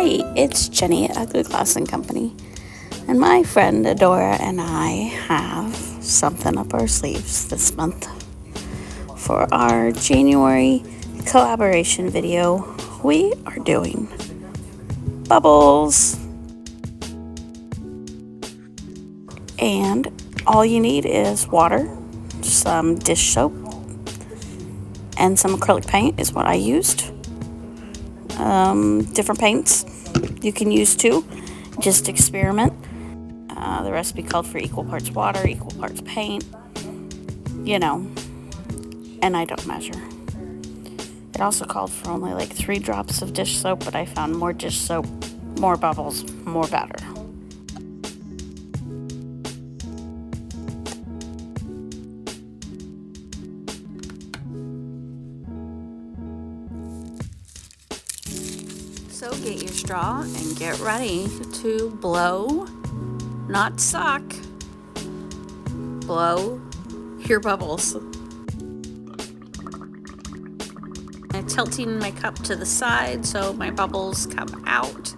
Hey, it's Jenny at Ugly Glass and Company, and my friend Adora and I have something up our sleeves this month. For our January collaboration video, we are doing bubbles. And all you need is water, some dish soap, and some acrylic paint is what I used. Different paints you can use too, just experiment. The recipe called for equal parts water, equal parts paint, and I don't measure. It also called for only like 3 drops of dish soap, but I found more dish soap, more bubbles, more batter. So get your straw and get ready to blow, not suck, blow your bubbles. I'm tilting my cup to the side so my bubbles come out,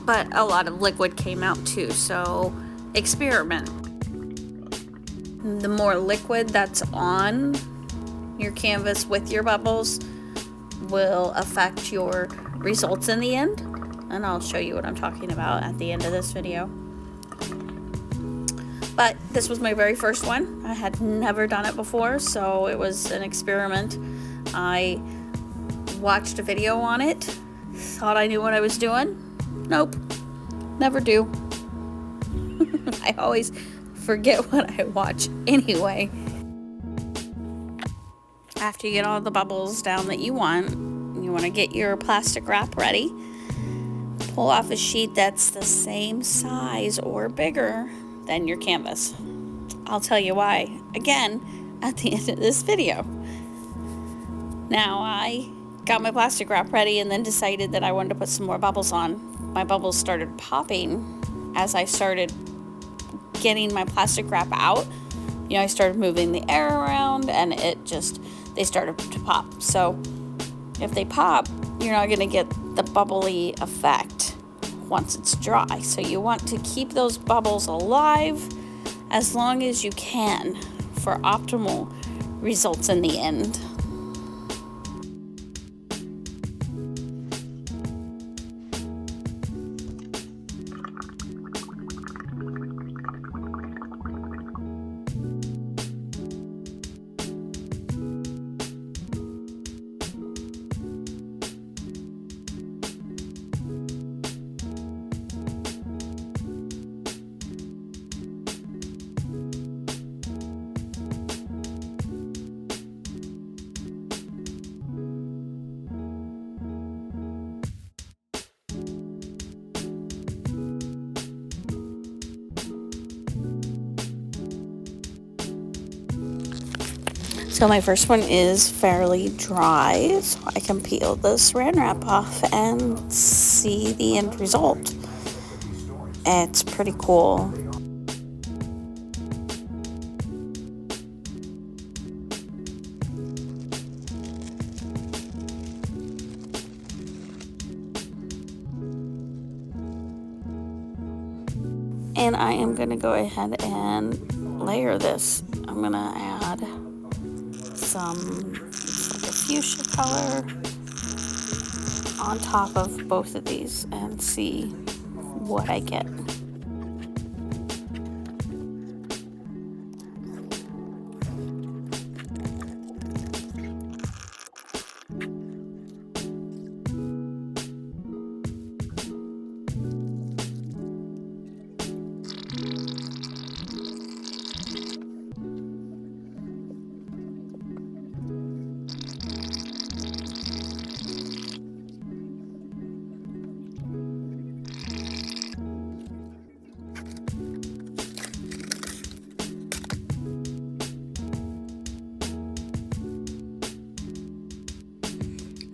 but a lot of liquid came out too, so experiment. The more liquid that's on your canvas with your bubbles will affect your results in the end, and I'll show you what I'm talking about at the end of this video. But this was my very first one. I had never done it before, so it was an experiment. I watched a video on it, thought I knew what I was doing. Nope, never do. I always forget what I watch anyway. After you get all the bubbles down that you want to get your plastic wrap ready. Pull off a sheet that's the same size or bigger than your canvas. I'll tell you why, again, at the end of this video. Now, I got my plastic wrap ready and then decided that I wanted to put some more bubbles on. My bubbles started popping as I started getting my plastic wrap out. I started moving the air around and they started to pop. So if they pop, you're not going to get the bubbly effect once it's dry. So you want to keep those bubbles alive as long as you can for optimal results in the end. So my first one is fairly dry, so I can peel the saran wrap off and see the end result. It's pretty cool. And I am going to go ahead and layer this. I'm going to add it's like a fuchsia color on top of both of these and see what I get.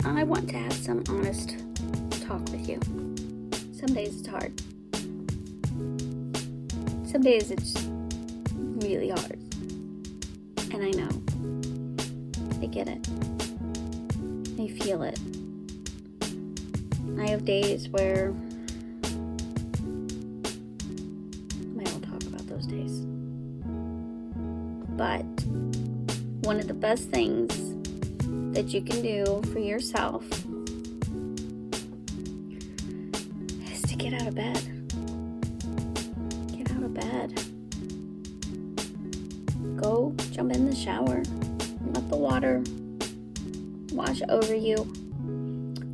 I want to have some honest talk with you. Some days it's hard. Some days it's really hard. And I know. I get it. I feel it. I have days where But one of the best things that you can do for yourself is to get out of bed. Get out of bed. Go jump in the shower. Let the water wash over you.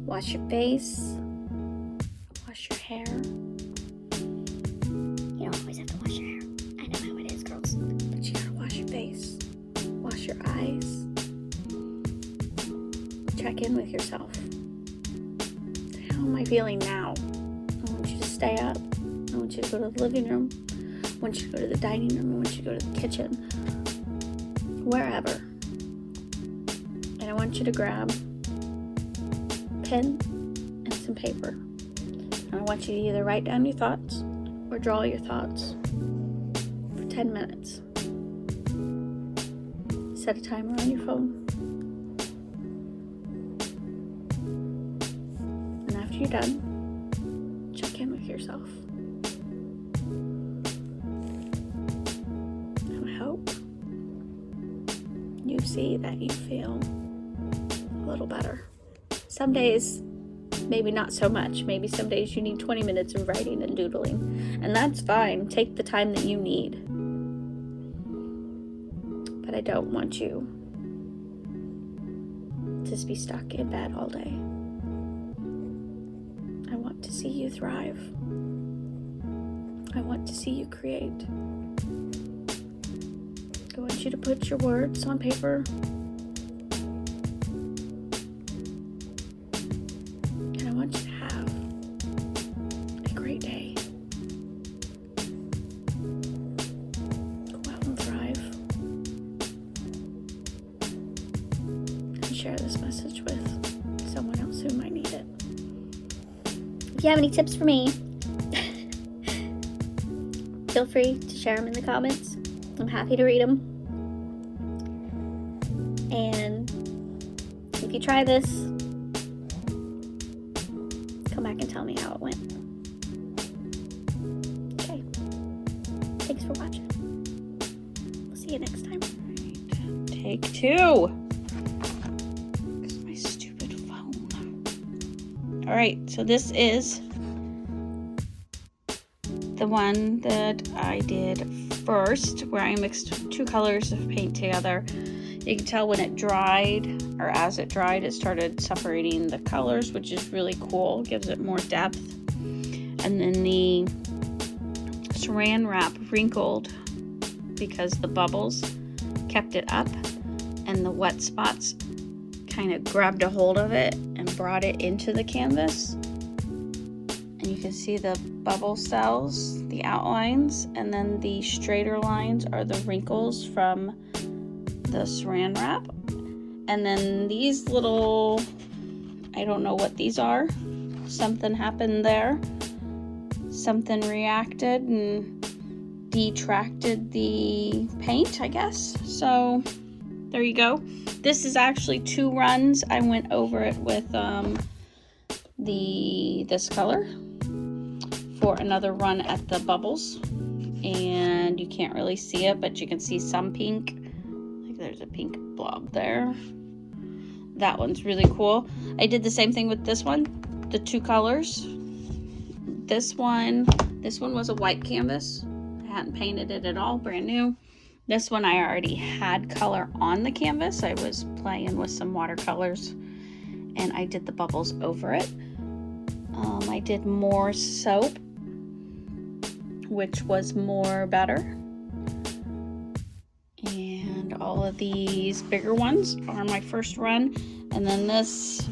Wash your face. Wash your hair. You don't always have to wash your hair. I know how it is, girls. But you gotta wash your face. Wash your eyes. Check in with yourself. How am I feeling now? I want you to stay up. I want you to go to the living room. I want you to go to the dining room. I want you to go to the kitchen. Wherever. And I want you to grab a pen and some paper. And I want you to either write down your thoughts or draw your thoughts for 10 minutes. Set a timer on your phone. And after you're done, check in with yourself. And I hope you see that you feel a little better. Some days, maybe not so much. Maybe some days you need 20 minutes of writing and doodling. And that's fine. Take the time that you need. But I don't want you to just be stuck in bed all day. I want to see you thrive. I want to see you create. I want you to put your words on paper. And I want you to have a great day. Go out and thrive. And share this message with someone else who might need it. If you have any tips for me, feel free to share them in the comments. I'm happy to read them. And if you try this, come back and tell me how it went. Okay. Thanks for watching. We'll see you next time. Right. Take 2. It's my stupid phone. Alright, so this is the one that I did first, where I mixed 2 colors of paint together. You can tell when it dried, or as it dried, it started separating the colors, which is really cool. Gives it more depth. And then the saran wrap wrinkled because the bubbles kept it up, and the wet spots kind of grabbed a hold of it and brought it into the canvas. And you can see the bubble cells, the outlines, and then the straighter lines are the wrinkles from the saran wrap. And then these little, I don't know what these are. Something happened there. Something reacted and detracted the paint, I guess. So there you go. This is actually 2 runs. I went over it with this color for another run at the bubbles, and you can't really see it, but you can see some pink. Like there's a pink blob there. That one's really cool. I did the same thing with this one, the 2 colors. This one was a white canvas. I hadn't painted it at all, brand new. This one I already had color on the canvas. I was playing with some watercolors, and I did the bubbles over it. I did more soap, which was more better. And all of these bigger ones are my first run. And then this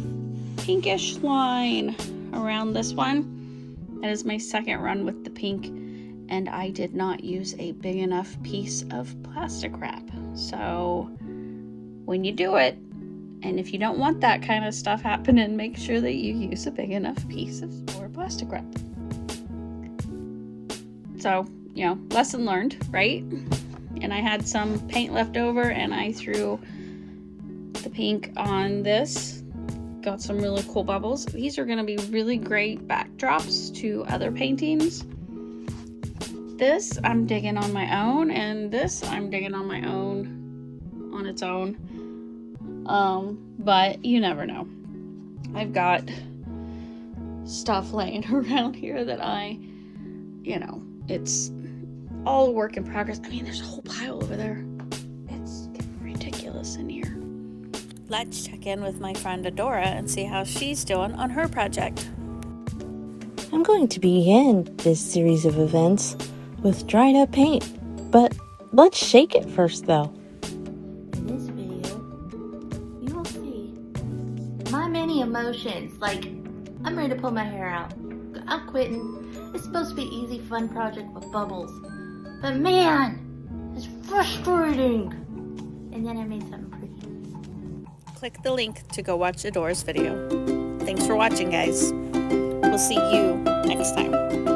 pinkish line around this one, that is my second run with the pink. And I did not use a big enough piece of plastic wrap. So when you do it, and if you don't want that kind of stuff happening, make sure that you use a big enough piece of plastic wrap. So, you know, lesson learned, right? And I had some paint left over, and I threw the pink on this. Got some really cool bubbles. These are going to be really great backdrops to other paintings. this I'm digging on my own, and this I'm digging on my own, on its own. But you never know. I've got stuff laying around here that it's all a work in progress. I mean, there's a whole pile over there. It's getting ridiculous in here. Let's check in with my friend Adora and see how she's doing on her project. I'm going to begin this series of events with dried up paint, but let's shake it first though. In this video, you will see my many emotions. Like, I'm ready to pull my hair out. I'm quitting. It's supposed to be an easy, fun project with bubbles. But man, it's frustrating. And then I made something pretty. Click the link to go watch Adora's video. Thanks for watching, guys. We'll see you next time.